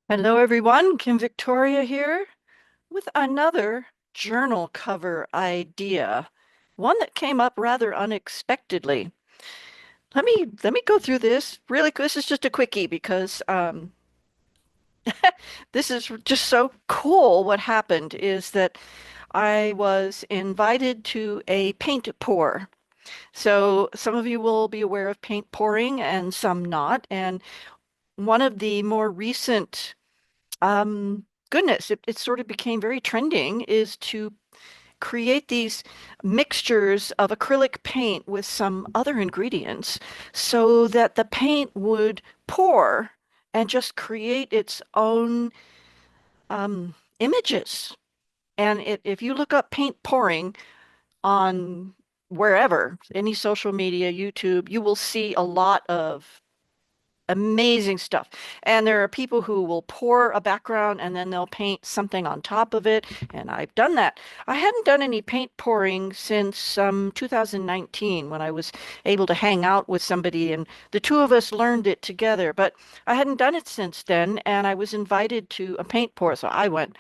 Hello, everyone. Kim Victoria here with another journal cover idea, one that came up rather unexpectedly. Let me go through this really quick. This is just a quickie because this is just so cool. What happened is that I was invited to a paint pour. So some of you will be aware of paint pouring and some not. And one of the more recent goodness, it sort of became very trending is to create these mixtures of acrylic paint with some other ingredients so that the paint would pour and just create its own images. And if you look up paint pouring on wherever, any social media, YouTube, you will see a lot of amazing stuff. And there are people who will pour a background and then they'll paint something on top of it. And I've done that. I hadn't done any paint pouring since 2019 when I was able to hang out with somebody and the two of us learned it together. But I hadn't done it since then. And I was invited to a paint pour. So I went,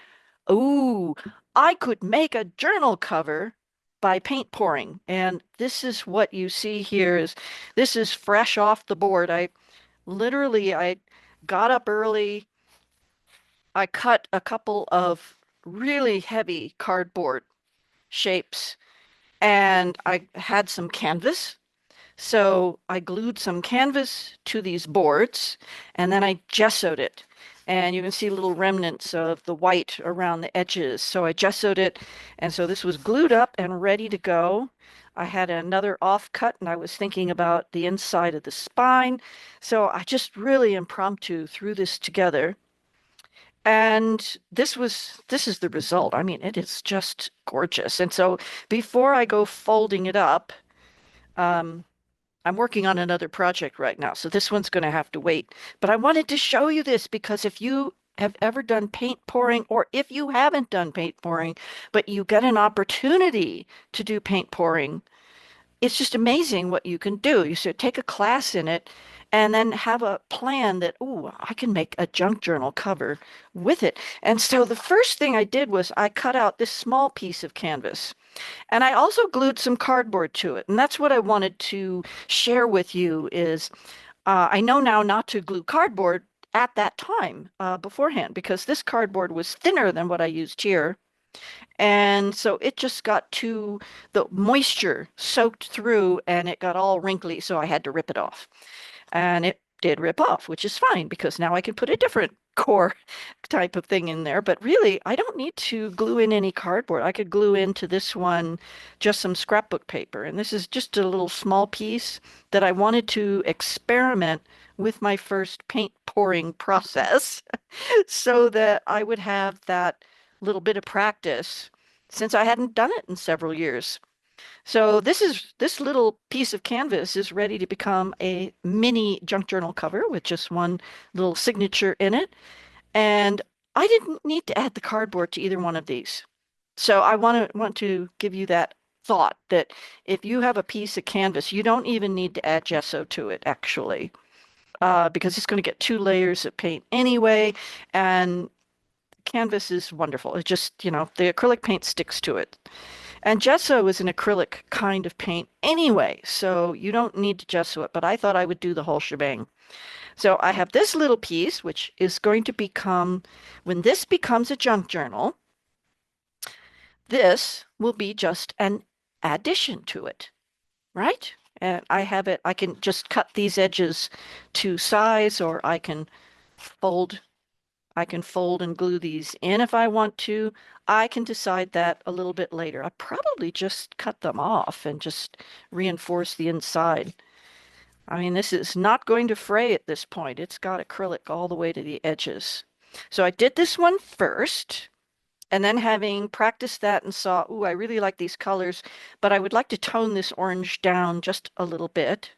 ooh, I could make a journal cover by paint pouring. And this is what you see here is this is fresh off the board. I got up early. I cut a couple of really heavy cardboard shapes and I had some canvas. So I glued some canvas to these boards and then I gessoed it. And you can see little remnants of the white around the edges. So I gessoed it. And so this was glued up and ready to go. I had another offcut and I was thinking about the inside of the spine. So I just really impromptu threw this together. And this is the result. I mean, it is just gorgeous. And so before I go folding it up, um, I'm working on another project right now, so this one's going to have to wait. But I wanted to show you this because if you have ever done paint pouring, or if you haven't done paint pouring, but you get an opportunity to do paint pouring, it's just amazing what you can do. You should take a class in it and then have a plan that, oh, I can make a junk journal cover with it. And so the first thing I did was I cut out this small piece of canvas. And I also glued some cardboard to it. And that's what I wanted to share with you is I know now not to glue cardboard at that time beforehand because this cardboard was thinner than what I used here. And so it just got too, the moisture soaked through and it got all wrinkly. So I had to rip it off. And it did rip off, which is fine because now I can put a different core type of thing in there. But really, I don't need to glue in any cardboard. I could glue into this one just some scrapbook paper. And this is just a little small piece that I wanted to experiment with my first paint pouring process so that I would have that little bit of practice since I hadn't done it in several years. So this little piece of canvas is ready to become a mini junk journal cover with just one little signature in it. And I didn't need to add the cardboard to either one of these. So I want to give you that thought that if you have a piece of canvas, you don't even need to add gesso to it actually, because it's going to get two layers of paint anyway, and canvas is wonderful. It just, the acrylic paint sticks to it. And gesso is an acrylic kind of paint anyway, so you don't need to gesso it, but I thought I would do the whole shebang. So I have this little piece, which is going to become, when this becomes a junk journal, this will be just an addition to it, right? And I have it, I can just cut these edges to size, or fold I can fold and glue these in if I want to. I can decide that a little bit later. I probably just cut them off and just reinforce the inside. I mean, this is not going to fray at this point. It's got acrylic all the way to the edges. So I did this one first, and then having practiced that and saw, ooh, I really like these colors, but I would like to tone this orange down just a little bit.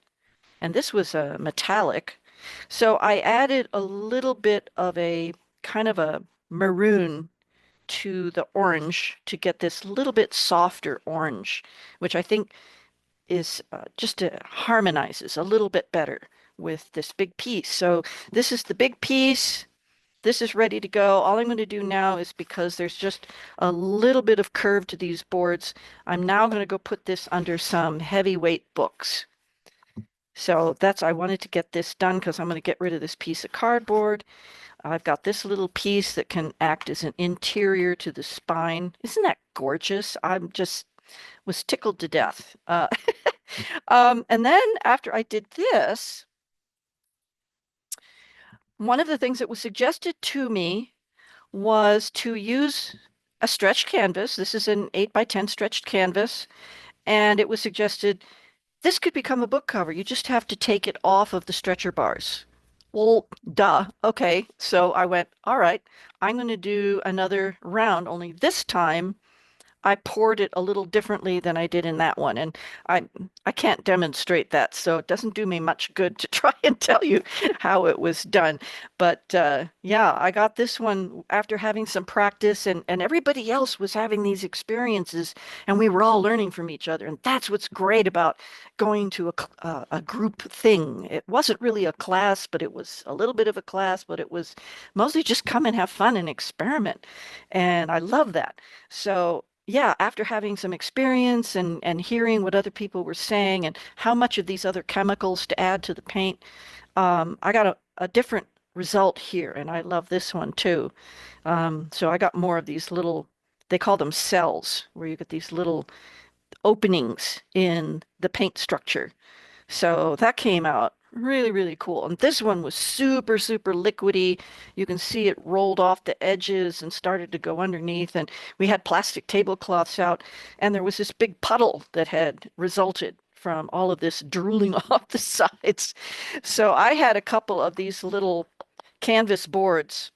And this was a metallic. So I added a little bit of a kind of a maroon to the orange to get this little bit softer orange, which I think is just harmonizes a little bit better with this big piece. So this is the big piece. This is ready to go. All I'm going to do now is because there's just a little bit of curve to these boards, I'm now going to go put this under some heavyweight books. So I wanted to get this done because I'm going to get rid of this piece of cardboard. I've got this little piece that can act as an interior to the spine. Isn't that gorgeous? I'm just was tickled to death. And then after I did this, one of the things that was suggested to me was to use a stretched canvas. This is an 8 by 10 stretched canvas, and it was suggested this could become a book cover. You just have to take it off of the stretcher bars. Well, duh. Okay. So I went, all right, I'm going to do another round, only this time I poured it a little differently than I did in that one, and I I can't demonstrate that, so it doesn't do me much good to try and tell you how it was done. But yeah, I got this one after having some practice, and everybody else was having these experiences, and we were all learning from each other, and that's what's great about going to a group thing. It wasn't really a class, but it was a little bit of a class, but it was mostly just come and have fun and experiment, and I love that. So yeah, after having some experience and hearing what other people were saying and how much of these other chemicals to add to the paint, I got a different result here, and I love this one too. So I got more of these little, they call them cells, where you get these little openings in the paint structure. So that came out really, really cool. And this one was super, super liquidy. You can see it rolled off the edges and started to go underneath. And we had plastic tablecloths out, and there was this big puddle that had resulted from all of this drooling off the sides. So I had a couple of these little canvas boards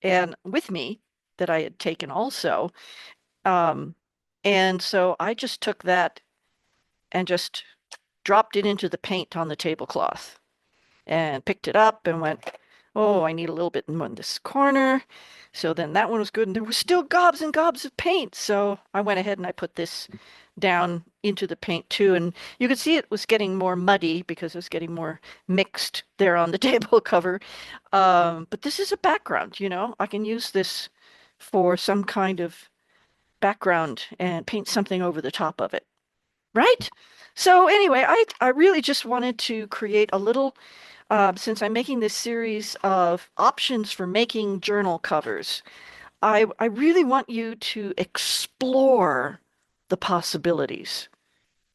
and with me that I had taken also. Um, and so I just took that and just dropped it into the paint on the tablecloth and picked it up and went, oh, I need a little bit more in this corner. So then that one was good. And there was still gobs and gobs of paint. So I went ahead and I put this down into the paint too. And you could see it was getting more muddy because it was getting more mixed there on the table cover. But this is a background, you know, I can use this for some kind of background and paint something over the top of it. Right? So anyway, I really just wanted to create a little, since I'm making this series of options for making journal covers, I really want you to explore the possibilities.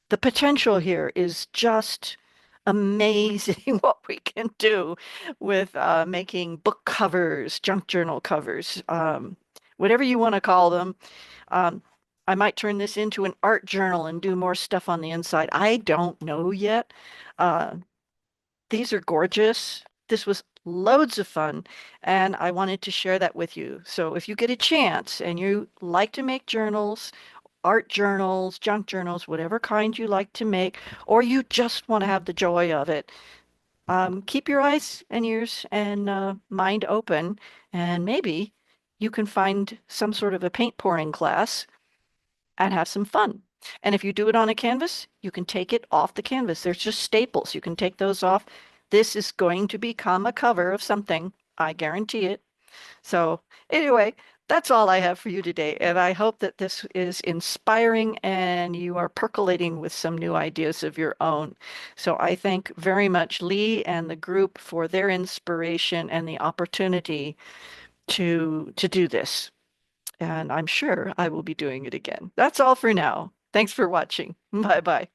The potential here is just amazing what we can do with making book covers, junk journal covers, whatever you want to call them. Um, I might turn this into an art journal and do more stuff on the inside. I don't know yet. Uh, these are gorgeous. This was loads of fun, and I wanted to share that with you. So if you get a chance and you like to make journals, art journals, junk journals, whatever kind you like to make, or you just want to have the joy of it, keep your eyes and ears and mind open, and maybe you can find some sort of a paint pouring class and have some fun. And if you do it on a canvas, you can take it off the canvas. There's just staples. You can take those off. This is going to become a cover of something. I guarantee it. So anyway, that's all I have for you today. And I hope that this is inspiring and you are percolating with some new ideas of your own. So I thank very much Lee and the group for their inspiration and the opportunity to do this. And I'm sure I will be doing it again. That's all for now. Thanks for watching. Bye bye.